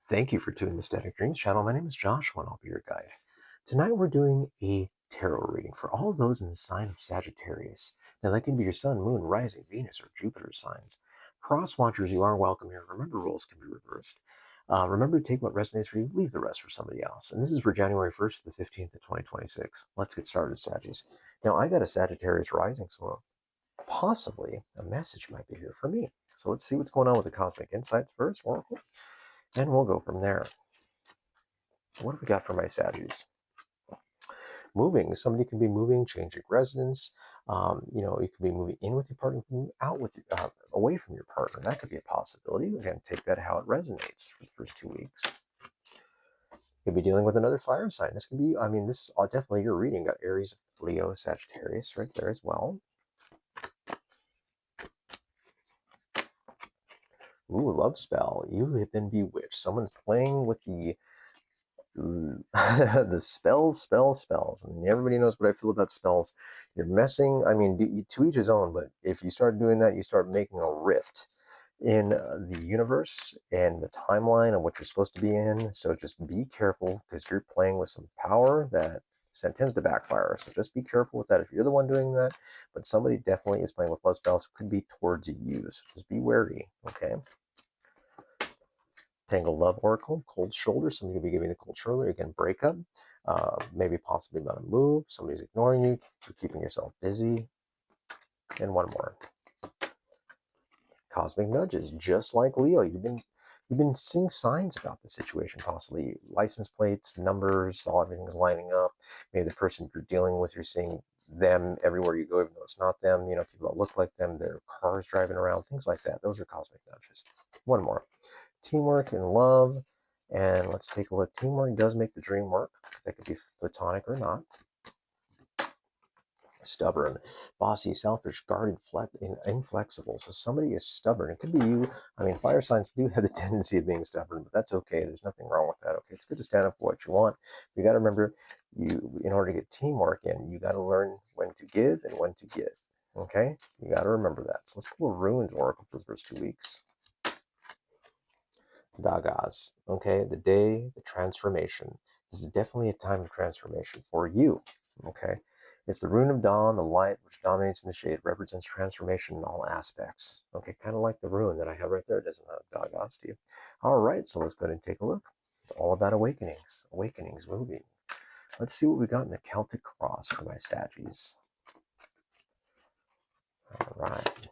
Thank you for tuning the Static Dreams channel. My name is Joshua and I'll be your guide. Tonight we're doing a tarot reading for all those in the sign of Sagittarius. Now that can be your sun, moon, rising, Venus, or Jupiter signs. Cross watchers, you are welcome here. Remember, roles can be reversed. Remember to take what resonates for you, leave the rest for somebody else. And this is for January 1st to the 15th of 2026. Let's get started, Saggies. Now I got a Sagittarius rising, so possibly a message might be here for me. So let's see what's going on with the Cosmic Insights first, Oracle, and we'll go from there. What have we got for my Saggies? Moving. Somebody can be moving, changing residence. You could be moving in with your partner, moving out with away from your partner. That could be a possibility. Again, take that how it resonates for the first 2 weeks. You could be dealing with another fire sign. This could be, this is definitely your reading. Got Aries, Leo, Sagittarius right there as well. Ooh, love spell. You have been bewitched. Someone's playing with the the spells. I mean, everybody knows what I feel about spells. You're messing, to each his own, but if you start doing that, you start making a rift in the universe and the timeline of what you're supposed to be in. So just be careful, because you're playing with some power that tends to backfire. So just be careful with that if you're the one doing that. But somebody definitely is playing with love spells. It could be towards you. So just be wary, okay? Tangled Love Oracle, cold shoulder. Somebody could be giving the cold shoulder. Again, breakup. Maybe possibly about a move. Somebody's ignoring you. You're keeping yourself busy. And one more. Cosmic nudges. Just like Leo, you've been seeing signs about the situation. Possibly license plates, numbers, all everything's lining up. Maybe the person you're dealing with, you're seeing them everywhere you go, even though it's not them. People that look like them. Their cars driving around. Things like that. Those are cosmic nudges. One more. Teamwork and love. And let's take a look. Teamwork does make the dream work. That could be platonic or not. Stubborn, bossy, selfish, guarded, inflexible. So somebody is stubborn. It could be you. Fire signs do have the tendency of being stubborn, but that's okay. There's nothing wrong with that. Okay, it's good to stand up for what you want. You got to remember, in order to get teamwork in, you got to learn when to give and when to give. Okay, you got to remember that. So let's pull a Ruins Oracle for the first 2 weeks. Dagas. Okay, the transformation. This is definitely a time of transformation for you. Okay, it's the rune of dawn, the light which dominates in the shade, represents transformation in all aspects. Okay, kind of like the rune that I have right there. It doesn't have Dagas to you. All right, so let's go ahead and take a look. It's all about awakenings moving. Let's see what we got in the Celtic Cross for my Saggies. All right.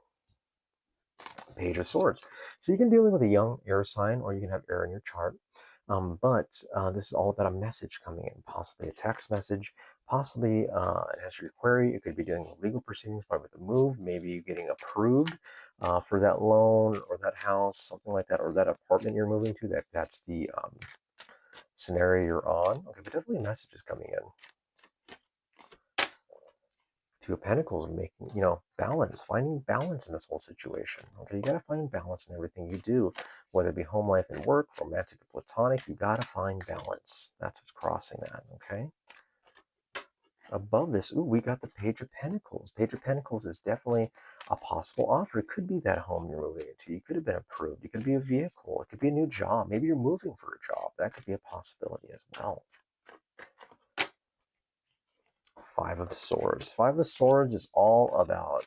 Page of Swords. So you can deal with a young air sign, or you can have air in your chart. But this is all about a message coming in, possibly a text message, possibly an answer to your query. It could be dealing with legal proceedings, probably with a move, maybe getting approved for that loan or that house, something like that, or that apartment you're moving to. That's the scenario you're on. Okay, but definitely messages coming in. Two of Pentacles, making, balance, finding balance in this whole situation. Okay, you got to find balance in everything you do, whether it be home life and work, romantic or platonic. You got to find balance. That's what's crossing that. Okay. Above this, we got the Page of Pentacles. Page of Pentacles is definitely a possible offer. It could be that home you're moving into. You could have been approved. It could be a vehicle. It could be a new job. Maybe you're moving for a job. That could be a possibility as well. Five of Swords. Five of Swords is all about,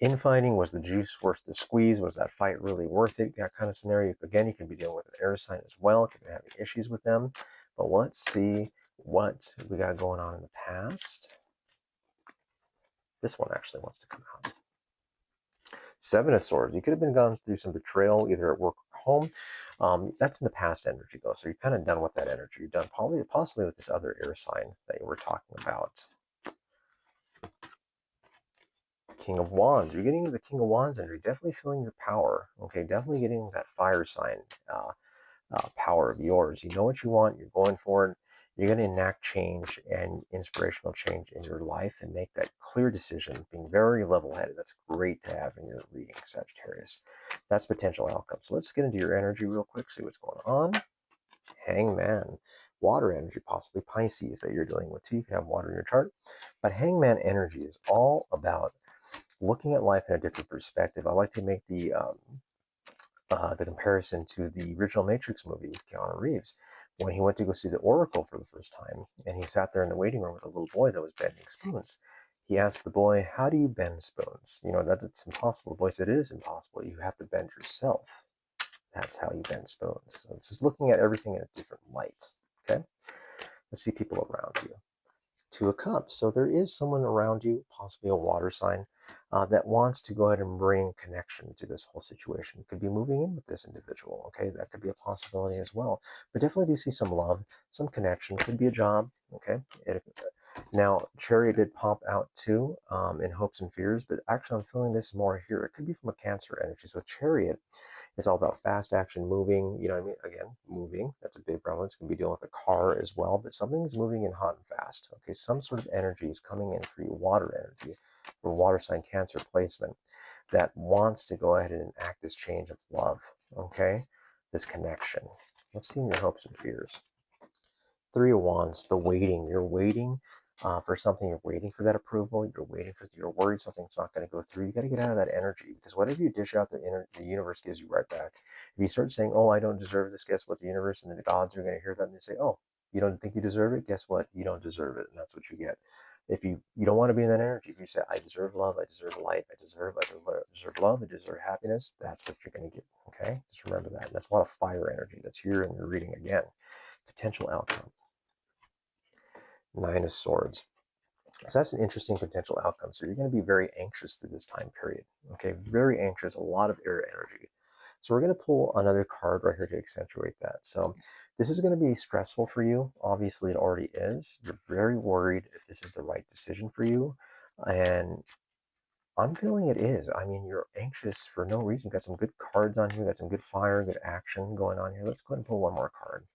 infighting. Was the juice worth the squeeze? Was that fight really worth it? That kind of scenario. Again, you can be dealing with an air sign as well. Could be having issues with them. But let's see what we got going on in the past. This one actually wants to come out. Seven of Swords. You could have been gone through some betrayal, either at work or home. That's in the past energy, though. So you're kind of done with that energy. You're done possibly with this other air sign that you were talking about. King of Wands. You're getting the King of Wands energy. Definitely feeling your power. Okay, definitely getting that fire sign power of yours. You know what you want. You're going for it. You're going to enact change and inspirational change in your life and make that clear decision, being very level-headed. That's great to have in your reading, Sagittarius. That's potential outcome. So let's get into your energy real quick, see what's going on. Hangman. Water energy, possibly Pisces that you're dealing with too. You can have water in your chart. But Hangman energy is all about looking at life in a different perspective. I like to make the the comparison to the original Matrix movie with Keanu Reeves, when he went to go see the Oracle for the first time, and he sat there in the waiting room with a little boy that was bending spoons. He asked the boy, "How do you bend spoons? You know, that it's impossible." The boy said, "It is impossible. You have to bend yourself. That's how you bend spoons." So just looking at everything in a different light. Okay? Let's see people around you. Two of Cups. So there is someone around you, possibly a water sign, that wants to go ahead and bring connection to this whole situation. Could be moving in with this individual. Okay, that could be a possibility as well. But definitely do see some love, some connection. Could be a job. Okay. Now, Chariot did pop out too, in Hopes and Fears, but actually I'm feeling this more here. It could be from a Cancer energy. So Chariot, it's all about fast action, moving. You know what I mean? Again, moving. That's a big problem. It's going to be dealing with a car as well, but something's moving in hot and fast. Okay, some sort of energy is coming in for you, water energy, for water sign Cancer placement, that wants to go ahead and enact this change of love. Okay, this connection. Let's see in your hopes and fears. Three of Wands, the waiting. You're waiting for something. You're waiting for that approval. You're worried something's not going to go through. You got to get out of that energy, because whatever you dish out, the universe gives you right back. If you start saying, "Oh, I don't deserve this," guess what? The universe and the gods are going to hear that and they say, "Oh, you don't think you deserve it? Guess what? You don't deserve it," and that's what you get. If you don't want to be in that energy, if you say, "I deserve love, I deserve light, I deserve love, I deserve happiness," that's what you're going to get. Okay, just remember that. That's a lot of fire energy that's here in your reading again. Potential outcome. Nine of Swords. So that's an interesting potential outcome. So you're going to be very anxious through this time period. Okay, very anxious, a lot of air energy. So we're going to pull another card right here to accentuate that. So this is going to be stressful for you. Obviously, it already is. You're very worried if this is the right decision for you. And I'm feeling it is. I mean, you're anxious for no reason. You've got some good cards on here. Got some good fire, good action going on here. Let's go ahead and pull one more card.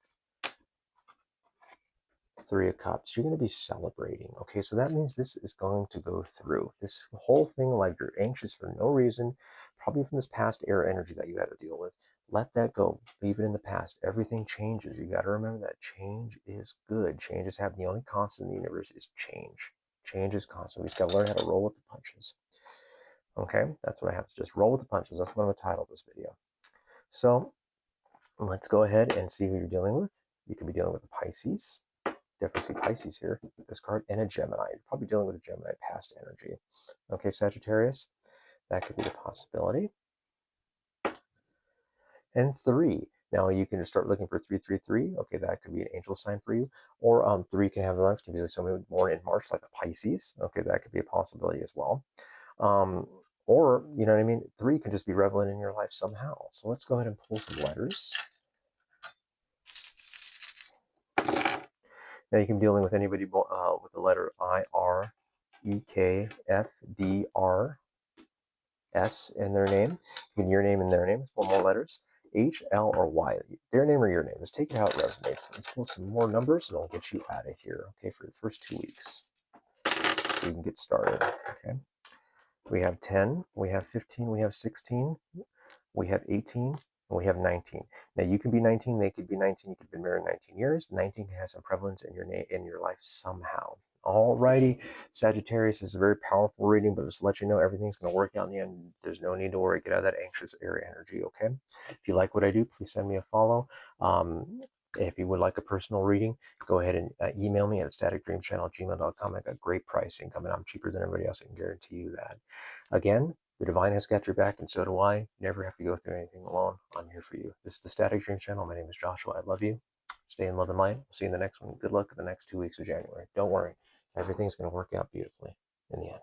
Three of Cups. You're going to be celebrating. Okay, so that means this is going to go through. This whole thing, like you're anxious for no reason, probably from this past air energy that you had to deal with. Let that go. Leave it in the past. Everything changes. You got to remember that change is good. Changes have the only constant in the universe is change. Change is constant. We just got to learn how to roll with the punches. Okay, that's what I have to just roll with the punches. That's what I'm going to title this video. So let's go ahead and see who you're dealing with. You could be dealing with a Pisces. Definitely see Pisces here with this card, and a Gemini. You're probably dealing with a Gemini past energy. Okay, Sagittarius, that could be the possibility. And three. Now you can just start looking for 333. Okay, that could be an angel sign for you. Or three can have lunch, can be like somebody born in March, like a Pisces. Okay, that could be a possibility as well. Or, you know what I mean? Three can just be relevant in your life somehow. So let's go ahead and pull some letters. Now you can be dealing with anybody with the letter I, R, E, K, F, D, R, S in their name. In your name and their name. Let's pull more letters. H, L, or Y. Their name or your name. Just take it how it resonates. Let's pull some more numbers and I'll get you out of here. Okay, for the first 2 weeks. So you can get started. Okay. We have 10, we have 15, we have 16, we have 18, and we have 19. Now you can be 19, they could be 19, you could have been married 19 years. 19 has some prevalence in your life somehow. Alrighty, Sagittarius is a very powerful reading, but just to let you know, everything's going to work out in the end. There's no need to worry. Get out of that anxious air energy, okay? If you like what I do, please send me a follow. If you would like a personal reading, go ahead and email me at staticdreamschannel@gmail.com. I got great pricing coming. I'm cheaper than everybody else. I can guarantee you that. Again, the divine has got your back, and so do I. Never have to go through anything alone. I'm here for you. This is the Static Dream Channel. My name is Joshua. I love you. Stay in love and light. We'll see you in the next one. Good luck in the next 2 weeks of January. Don't worry. Everything's going to work out beautifully in the end.